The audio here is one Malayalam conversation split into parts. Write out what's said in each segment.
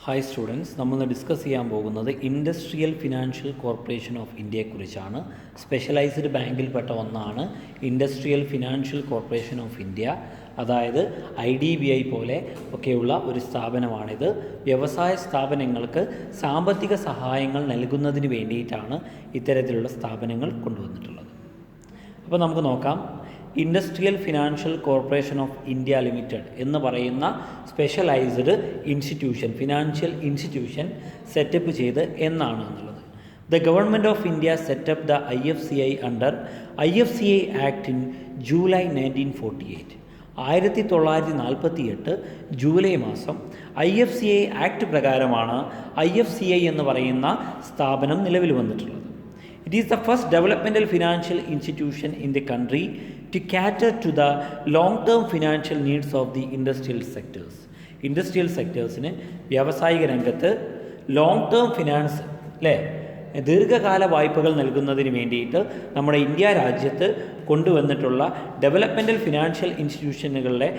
ഹായ് സ്റ്റുഡൻസ്, നമ്മൾ ഡിസ്കസ് ചെയ്യാൻ പോകുന്നത് ഇൻഡസ്ട്രിയൽ ഫിനാൻഷ്യൽ കോർപ്പറേഷൻ ഓഫ് ഇന്ത്യയെക്കുറിച്ചാണ്. സ്പെഷ്യലൈസ്ഡ് ബാങ്കിൽപ്പെട്ട ഒന്നാണ് industrial financial corporation of India. അതായത് IDBI പോലെ ഒക്കെയുള്ള ഒരു സ്ഥാപനമാണിത്. വ്യവസായ സ്ഥാപനങ്ങൾക്ക് സാമ്പത്തിക സഹായങ്ങൾ നൽകുന്നതിന് വേണ്ടിയിട്ടാണ് ഇത്തരത്തിലുള്ള സ്ഥാപനങ്ങൾ കൊണ്ടുവന്നിട്ടുള്ളത്. അപ്പോൾ നമുക്ക് നോക്കാം. Industrial financial corporation of India limited എന്ന് പറയുന്ന specialised institution, financial institution setup ചെയ്ത് എന്നാണ് എന്നുള്ളത്. The government of India setup the IFCI under IFCI act in July 1948. 1948 July മാസം IFCI ആക്ട് പ്രകാരമാണ് IFCI എന്ന് പറയുന്ന സ്ഥാപനം നിലവിൽ വന്നിട്ടുള്ളത്. It is the first developmental financial institution in the country to cater to the long-term financial needs of the industrial sectors. Industrial സെക്ടേഴ്സിന് വ്യാവസായിക രംഗത്ത് ലോങ് ടേം ഫിനാൻസ് ദീർഘകാല വായ്പകൾ നൽകുന്നതിന് വേണ്ടിയിട്ട് നമ്മുടെ ഇന്ത്യ രാജ്യത്ത് കൊണ്ടുവന്നിട്ടുള്ള ഡെവലപ്മെൻറ്റൽ ഫിനാൻഷ്യൽ ഇൻസ്റ്റിറ്റ്യൂഷനുകളുടെ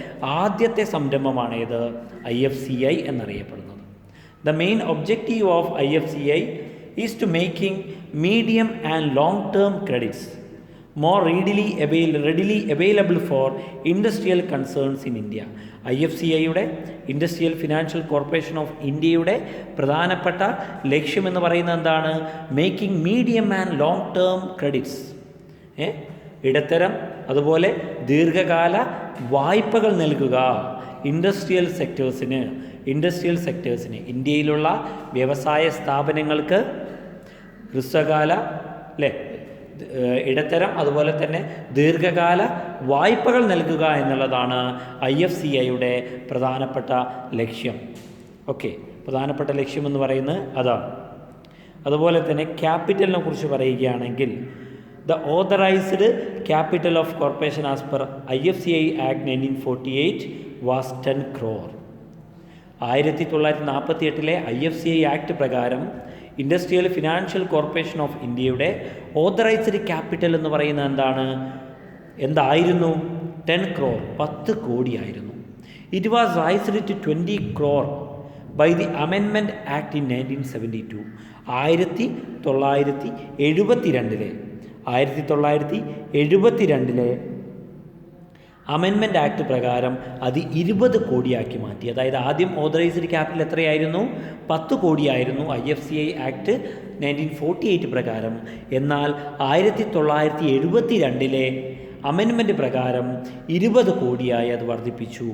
ആദ്യത്തെ സംരംഭമാണേത് IFCI എന്നറിയപ്പെടുന്നത്. The main objective of IFCI is to making medium and long-term credits more readily available for industrial concerns in India. IFCIയുടെ ഇൻഡസ്ട്രിയൽ ഫിനാൻഷ്യൽ കോർപ്പറേഷൻ ഓഫ് ഇന്ത്യയുടെ പ്രധാനപ്പെട്ട ലക്ഷ്യമെന്ന് പറയുന്നത് എന്താണ്? Making medium and long term credits, ഇടത്തരം അതുപോലെ ദീർഘകാല വായ്പകൾ നൽകുക ഇൻഡസ്ട്രിയൽ സെക്ടേഴ്സിന് ഇന്ത്യയിലുള്ള വ്യവസായ സ്ഥാപനങ്ങൾക്ക് ഹ്രസ്വകാല ഇടത്തരം അതുപോലെ തന്നെ ദീർഘകാല വായ്പകൾ നൽകുക എന്നുള്ളതാണ് IFCIയുടെ പ്രധാനപ്പെട്ട ലക്ഷ്യം. പ്രധാനപ്പെട്ട ലക്ഷ്യം എന്ന് പറയുന്നത് അതാണ്. അതുപോലെ തന്നെ ക്യാപിറ്റലിനെ കുറിച്ച് പറയുകയാണെങ്കിൽ the authorised capital of corporation as per IFCI act 1948 was 10 crore. 1948 IFCI act പ്രകാരം ഇൻഡസ്ട്രിയൽ ഫിനാൻഷ്യൽ കോർപ്പറേഷൻ ഓഫ് ഇന്ത്യയുടെ ഓതറൈസ്ഡ് ക്യാപിറ്റൽ എന്ന് പറയുന്നത് എന്തായിരുന്നു? 10 crore, 10 കോടിയായിരുന്നു. It was raised to 20 crore by the amendment act in 1972. 1972 amendment act പ്രകാരം അത് 20 കോടിയാക്കി മാറ്റി. അതായത് ആദ്യം ഓതറൈസ്ഡ് ക്യാപിറ്റൽ എത്രയായിരുന്നു? 10 കോടിയായിരുന്നു IFCI ആക്ട് 1948 പ്രകാരം. എന്നാൽ 1972 അമെൻമെൻറ്റ് പ്രകാരം 20 കോടിയായി അത് വർദ്ധിപ്പിച്ചു.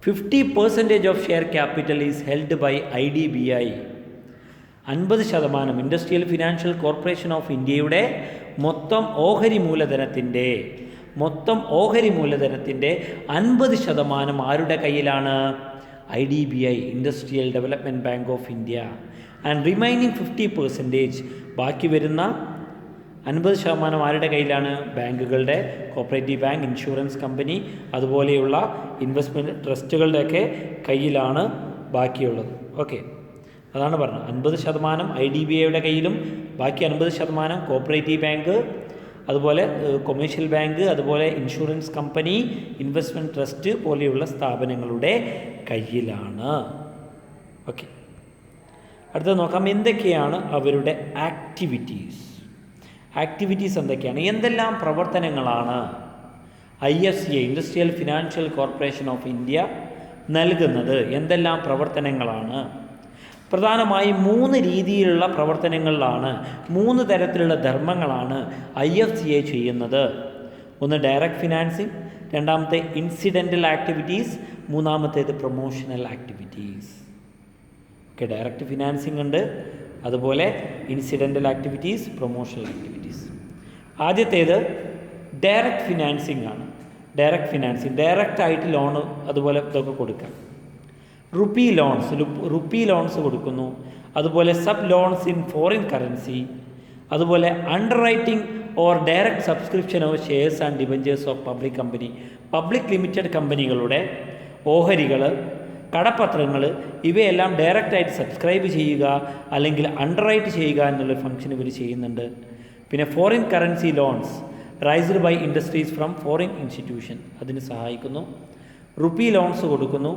50% of share capital is held by IDBI. 50% industrial financial corporation of ഇന്ത്യയുടെ മൊത്തം ഓഹരി മൂലധനത്തിൻ്റെ 50% ആരുടെ കയ്യിലാണ്? IDBI, industrial development bank of India. And remaining 50%, ബാക്കി വരുന്ന 50% ആരുടെ കയ്യിലാണ്? ബാങ്കുകളുടെ, കോപ്പറേറ്റീവ് ബാങ്ക്, ഇൻഷുറൻസ് കമ്പനി അതുപോലെയുള്ള ഇൻവെസ്റ്റ്മെൻറ്റ് ട്രസ്റ്റുകളുടെയൊക്കെ കയ്യിലാണ് ബാക്കിയുള്ളത്. അതാണ് പറഞ്ഞത്. 50% IDBIയുടെ കയ്യിലും ബാക്കി 50% കോപ്പറേറ്റീവ് ബാങ്ക് അതുപോലെ കൊമേഴ്ഷ്യൽ ബാങ്ക് അതുപോലെ ഇൻഷുറൻസ് കമ്പനി, ഇൻവെസ്റ്റ്മെൻറ്റ് ട്രസ്റ്റ് പോലെയുള്ള സ്ഥാപനങ്ങളുടെ കയ്യിലാണ്. അടുത്തത് നോക്കാം. എന്തൊക്കെയാണ് അവരുടെ ആക്ടിവിറ്റീസ് എന്തൊക്കെയാണ്? എന്തെല്ലാം പ്രവർത്തനങ്ങളാണ് IFCI industrial financial corporation of India നൽകുന്നത്? എന്തെല്ലാം പ്രവർത്തനങ്ങളാണ്? പ്രധാനമായും 3 രീതിയിലുള്ള പ്രവർത്തനങ്ങളിലാണ്, 3 തരത്തിലുള്ള ധർമ്മങ്ങളാണ് IFCI ചെയ്യുന്നത്. ഒന്ന് ഡയറക്റ്റ് ഫിനാൻസിങ്, രണ്ടാമത്തെ ഇൻസിഡൻ്റൽ ആക്ടിവിറ്റീസ്, മൂന്നാമത്തേത് പ്രൊമോഷണൽ ആക്ടിവിറ്റീസ്. ഡയറക്റ്റ് ഫിനാൻസിങ് ഉണ്ട്, അതുപോലെ ഇൻസിഡൻ്റൽ ആക്ടിവിറ്റീസ്, പ്രൊമോഷണൽ ആക്ടിവിറ്റീസ്. ആദ്യത്തേത് ഡയറക്റ്റ് ഫിനാൻസിങ് ആണ്. ഡയറക്റ്റായിട്ട് ലോണ് അതുപോലെ ഇതൊക്കെ കൊടുക്കാം. റുപ്പി ലോൺസ് കൊടുക്കുന്നു. അതുപോലെ sub loans in foreign currency, അതുപോലെ underwriting or direct subscription of shares and debentures of public limited കമ്പനികളുടെ ഓഹരികൾ, കടപ്പത്രങ്ങൾ ഇവയെല്ലാം ഡയറക്റ്റായിട്ട് സബ്സ്ക്രൈബ് ചെയ്യുക അല്ലെങ്കിൽ അണ്ടർ റൈറ്റ് ചെയ്യുക എന്നുള്ള ഫംഗ്ഷൻ ഇവർ ചെയ്യുന്നുണ്ട്. പിന്നെ foreign currency loans raised by industries from foreign institution അതിന് സഹായിക്കുന്നു. റുപ്പി ലോൺസ് കൊടുക്കുന്നു.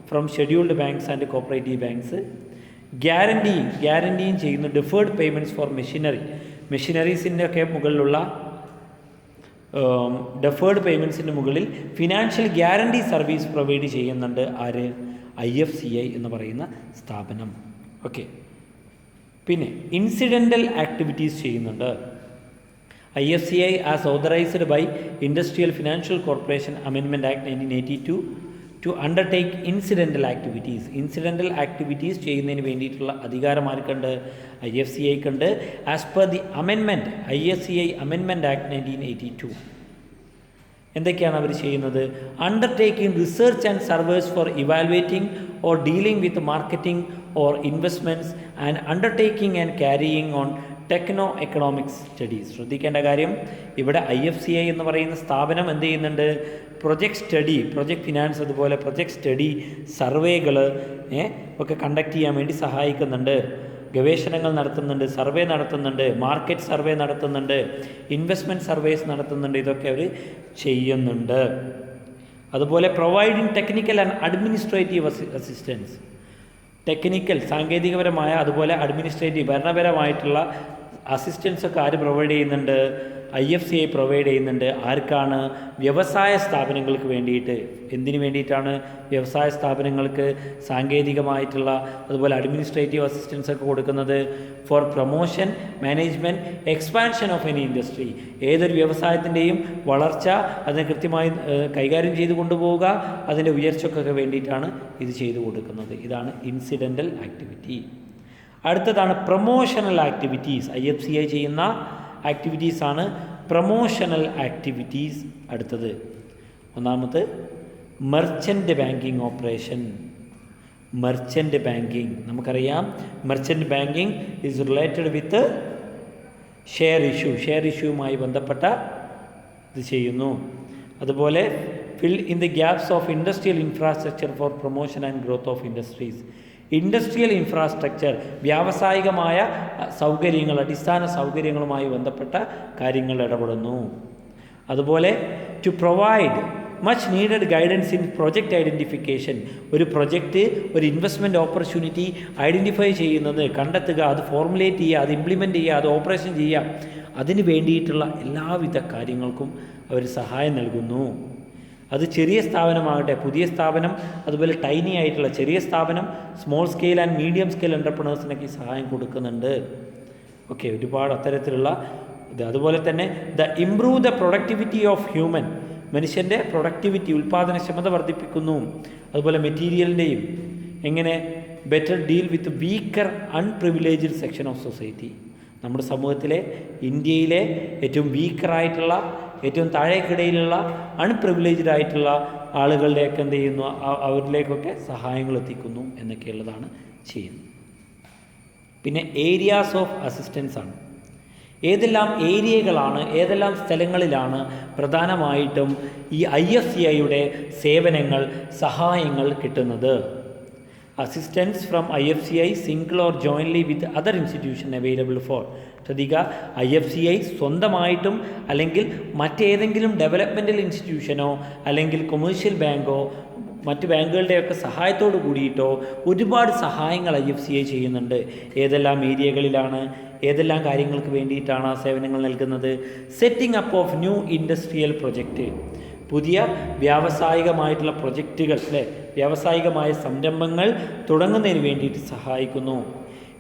From scheduled banks and cooperative banks. ഗ്യാരൻറ്റിയും ചെയ്യുന്നു ഡിഫേർഡ് പേയ്മെൻറ്റ്സ് ഫോർ മെഷീനറീസിൻ്റെ ഒക്കെ മുകളിലുള്ള ഡെഫേർഡ് പേയ്മെൻറ്റ്സിൻ്റെ മുകളിൽ ഫിനാൻഷ്യൽ ഗ്യാരണ്ടി സർവീസ് പ്രൊവൈഡ് ചെയ്യുന്നുണ്ട് ആര്? IFCI എന്ന് പറയുന്ന സ്ഥാപനം. ഓക്കെ. പിന്നെ ഇൻസിഡൻ്റൽ ആക്ടിവിറ്റീസ് ചെയ്യുന്നുണ്ട്. IFCI as authorised by industrial financial corporation amendment act 1982 to undertake incidental activities ചെയ്യുന്നതിന് വേണ്ടിയിട്ടുള്ള അധികാരം ആർക്കുണ്ട്? IFCIക്കുണ്ട്. As per the amendment IFCI amendment act 1982. എന്തൊക്കെയാണ് അവർ ചെയ്യുന്നത്? Undertaking research and surveys for evaluating or dealing with marketing or investments and undertaking and carrying on techno economics studies. ശ്രദ്ധിക്കേണ്ട കാര്യം, ഇവിടെ IFCI എന്ന് പറയുന്ന സ്ഥാപനം എന്ത് ചെയ്യുന്നുണ്ട്? പ്രൊജക്റ്റ് ഫിനാൻസ് അതുപോലെ പ്രൊജക്റ്റ് സ്റ്റഡി സർവേകൾ ഒക്കെ കണ്ടക്ട് ചെയ്യാൻ വേണ്ടി സഹായിക്കുന്നുണ്ട്. ഗവേഷണങ്ങൾ നടത്തുന്നുണ്ട്, സർവേ നടത്തുന്നുണ്ട്, മാർക്കറ്റ് സർവേ നടത്തുന്നുണ്ട്, ഇൻവെസ്റ്റ്മെൻറ്റ് സർവേസ് നടത്തുന്നുണ്ട്. ഇതൊക്കെ അവർ ചെയ്യുന്നുണ്ട്. അതുപോലെ providing technical and administrative assistance. സാങ്കേതികപരമായ അതുപോലെ അഡ്മിനിസ്ട്രേറ്റീവ് ഭരണപരമായിട്ടുള്ള അസിസ്റ്റൻസൊക്കെ ആര് പ്രൊവൈഡ് ചെയ്യുന്നുണ്ട്? IFCI പ്രൊവൈഡ് ചെയ്യുന്നുണ്ട്. ആർക്കാണ്? വ്യവസായ സ്ഥാപനങ്ങൾക്ക് വേണ്ടിയിട്ട്. എന്തിനു വേണ്ടിയിട്ടാണ് വ്യവസായ സ്ഥാപനങ്ങൾക്ക് സാങ്കേതികമായിട്ടുള്ള അതുപോലെ അഡ്മിനിസ്ട്രേറ്റീവ് അസിസ്റ്റൻസ് ഒക്കെ കൊടുക്കുന്നത്? Four promotion, management, expansion of any industry. ഏതൊരു വ്യവസായത്തിൻ്റെയും വളർച്ച അതിനെ കൃത്യമായി കൈകാര്യം ചെയ്ത് കൊണ്ടുപോവുക, അതിൻ്റെ ഉയർച്ചയ്ക്കൊക്കെ വേണ്ടിയിട്ടാണ് ഇത് ചെയ്തു കൊടുക്കുന്നത്. ഇതാണ് ഇൻസിഡൻ്റൽ ആക്ടിവിറ്റി. അടുത്തതാണ് പ്രൊമോഷണൽ ആക്ടിവിറ്റീസ്. IFCI ചെയ്യുന്ന ആക്ടിവിറ്റീസാണ് പ്രൊമോഷണൽ ആക്ടിവിറ്റീസ്. അടുത്തത് ഒന്നാമത് merchant banking operation. Merchant banking നമുക്കറിയാം. Merchant banking is related with share ഇഷ്യൂവുമായി ബന്ധപ്പെട്ട ഇത് ചെയ്യുന്നു. അതുപോലെ fill in the gaps of industrial infrastructure for promotion and growth of industries. Industrial infrastructure വ്യാവസായികമായ സൗകര്യങ്ങൾ, അടിസ്ഥാന സൗകര്യങ്ങളുമായി ബന്ധപ്പെട്ട കാര്യങ്ങൾ ഇടപെടുന്നു. അതുപോലെ to provide much needed guidance in project identification. ഒരു പ്രൊജക്റ്റ്, ഒരു ഇൻവെസ്റ്റ്മെൻറ്റ് ഓപ്പർച്യൂണിറ്റി ഐഡൻറ്റിഫൈ ചെയ്യുന്നത്, കണ്ടെത്തുക, അത് ഫോർമുലേറ്റ് ചെയ്യുക, അത് ഇംപ്ലിമെൻറ്റ് ചെയ്യുക, അത് ഓപ്പറേഷൻ ചെയ്യുക, അതിന് വേണ്ടിയിട്ടുള്ള എല്ലാവിധ കാര്യങ്ങൾക്കും അവർ സഹായം നൽകുന്നു. അത് ചെറിയ സ്ഥാപനമാകട്ടെ, പുതിയ സ്ഥാപനം, അതുപോലെ ടൈനി ആയിട്ടുള്ള ചെറിയ സ്ഥാപനം, small scale and medium scale എൻ്റർപ്രണേഴ്സിനൊക്കെ സഹായം കൊടുക്കുന്നുണ്ട്. ഓക്കെ, ഒരുപാട് അത്തരത്തിലുള്ള ഇത്. അതുപോലെ തന്നെ improve the productivity of human. മനുഷ്യൻ്റെ പ്രൊഡക്ടിവിറ്റി, ഉൽപ്പാദനക്ഷമത വർദ്ധിപ്പിക്കുന്നു. അതുപോലെ മെറ്റീരിയലിൻ്റെയും എങ്ങനെ better deal with weaker unprivileged section of society. നമ്മുടെ സമൂഹത്തിലെ, ഇന്ത്യയിലെ ഏറ്റവും വീക്കറായിട്ടുള്ള, ഏറ്റവും താഴേക്കിടയിലുള്ള അൺപ്രിവിലേജ്ഡ് ആയിട്ടുള്ള ആളുകളിലേക്ക് എന്ത് ചെയ്യുന്നു? അവരിലേക്കൊക്കെ സഹായങ്ങൾ എത്തിക്കുന്നു എന്നൊക്കെയുള്ളതാണ് ചെയ്യുന്നത്. പിന്നെ ഏരിയാസ് ഓഫ് അസിസ്റ്റൻസ് ആണ്. ഏതെല്ലാം ഏരിയകളാണ്, ഏതെല്ലാം സ്ഥലങ്ങളിലാണ് പ്രധാനമായിട്ടും ഈ IFCIയുടെ സേവനങ്ങൾ, സഹായങ്ങൾ കിട്ടുന്നത്? Assistance from IFCI single or jointly with other institution available for. ശ്രദ്ധിക്കുക, IFCI സ്വന്തമായിട്ടും അല്ലെങ്കിൽ മറ്റേതെങ്കിലും ഡെവലപ്മെൻറ്റൽ ഇൻസ്റ്റിറ്റ്യൂഷനോ അല്ലെങ്കിൽ കൊമേഴ്ഷ്യൽ ബാങ്കോ മറ്റ് ബാങ്കുകളുടെയൊക്കെ സഹായത്തോട് കൂടിയിട്ടോ ഒരുപാട് സഹായങ്ങൾ IFCI ചെയ്യുന്നുണ്ട്. ഏതെല്ലാം ഏരിയകളിലാണ്, ഏതെല്ലാം കാര്യങ്ങൾക്ക് വേണ്ടിയിട്ടാണ് ആ സേവനങ്ങൾ നൽകുന്നത്? Setting up of new industrial project. പുതിയ വ്യാവസായികമായിട്ടുള്ള പ്രൊജക്റ്റുകൾ, വ്യാവസായികമായ സംരംഭങ്ങൾ തുടങ്ങുന്നതിന് വേണ്ടിയിട്ട് സഹായിക്കുന്നു.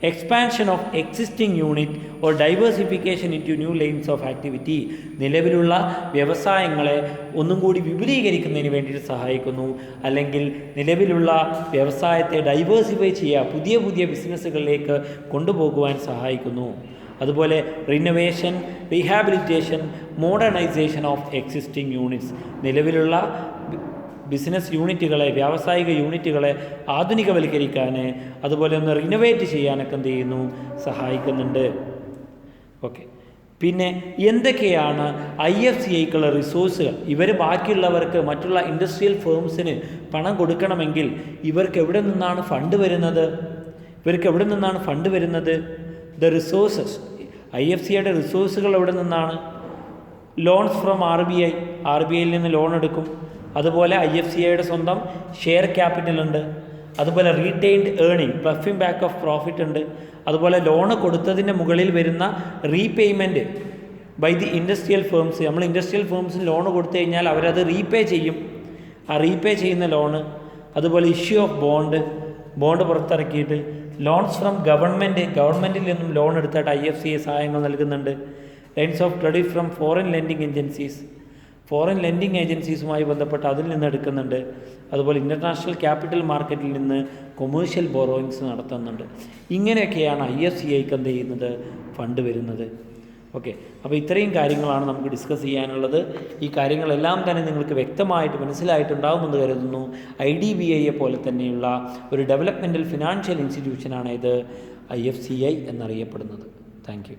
Expansion of existing unit or diversification into new lines of activity. നിലവിലുള്ള വ്യവസായങ്ങളെ ഒന്നും കൂടി വിപുലീകരിക്കുന്നതിന് വേണ്ടിയിട്ട് സഹായിക്കുന്നു. അല്ലെങ്കിൽ നിലവിലുള്ള വ്യവസായത്തെ ഡൈവേഴ്സിഫൈ ചെയ്യുക, പുതിയ പുതിയ ബിസിനസ്സുകളിലേക്ക് കൊണ്ടുപോകുവാൻ സഹായിക്കുന്നു. അതുപോലെ renovation, rehabilitation, modernisation of existing units. നിലവിലുള്ള ബിസിനസ് യൂണിറ്റുകളെ, വ്യാവസായിക യൂണിറ്റുകളെ ആധുനികവൽക്കരിക്കാൻ, അതുപോലെ ഒന്ന് റിനോവേറ്റ് ചെയ്യാനൊക്കെ എന്ത് ചെയ്യുന്നു? സഹായിക്കുന്നുണ്ട്. ഓക്കെ, പിന്നെ എന്തൊക്കെയാണ് IFCIക്കുള്ള റിസോഴ്സുകൾ? ഇവർ ബാക്കിയുള്ളവർക്ക്, മറ്റുള്ള ഇൻഡസ്ട്രിയൽ ഫേംസിന് പണം കൊടുക്കണമെങ്കിൽ ഇവർക്ക് എവിടെ നിന്നാണ് ഫണ്ട് വരുന്നത്? The resources. IFCIയുടെ റിസോഴ്സുകൾ എവിടെ നിന്നാണ്? Loans from RBI. RBIയിൽ നിന്ന് ലോൺ എടുക്കും. അതുപോലെ IFCIയുടെ സ്വന്തം ഷെയർ ക്യാപിറ്റൽ ഉണ്ട്, അതുപോലെ retained earning ploughing back of profit ഉണ്ട്, അതുപോലെ ലോണ് കൊടുത്തതിൻ്റെ മുകളിൽ വരുന്ന repayment by the industrial firms. നമ്മൾ ഇൻഡസ്ട്രിയൽ ഫേംസിന് ലോൺ കൊടുത്തു കഴിഞ്ഞാൽ അവരത് റീപേ ചെയ്യും, ആ റീപേ ചെയ്യുന്ന ലോണ്. അതുപോലെ ഇഷ്യൂ ഓഫ് ബോണ്ട് പുറത്തിറക്കിയിട്ട് ലോൺസ് ഫ്രം ഗവൺമെൻറ്റിൽ നിന്നും ലോൺ എടുത്തിട്ട് IFCI സഹായങ്ങൾ നൽകുന്നുണ്ട്. Lines of credit from foreign lending ഏജൻസീസുമായി ബന്ധപ്പെട്ട് അതിൽ നിന്ന് എടുക്കുന്നുണ്ട്. അതുപോലെ ഇൻ്റർനാഷണൽ ക്യാപിറ്റൽ മാർക്കറ്റിൽ നിന്ന് കൊമേഴ്ഷ്യൽ ബോറോയിങ്സ് നടത്തുന്നുണ്ട്. ഇങ്ങനെയൊക്കെയാണ് IFCIക്ക് എന്ത് ചെയ്യുന്നത്, ഫണ്ട് വരുന്നത്. ഓക്കെ, അപ്പോൾ ഇത്രയും കാര്യങ്ങളാണ് നമുക്ക് ഡിസ്കസ് ചെയ്യാനുള്ളത്. ഈ കാര്യങ്ങളെല്ലാം തന്നെ നിങ്ങൾക്ക് വ്യക്തമായിട്ട് മനസ്സിലായിട്ടുണ്ടാകുമെന്ന് കരുതുന്നു. IDBI പോലെ തന്നെയുള്ള ഒരു ഡെവലപ്മെൻറ്റൽ ഫിനാൻഷ്യൽ ഇൻസ്റ്റിറ്റ്യൂഷനാണ് ഇത് IFCI എന്നറിയപ്പെടുന്നത്. Thank you.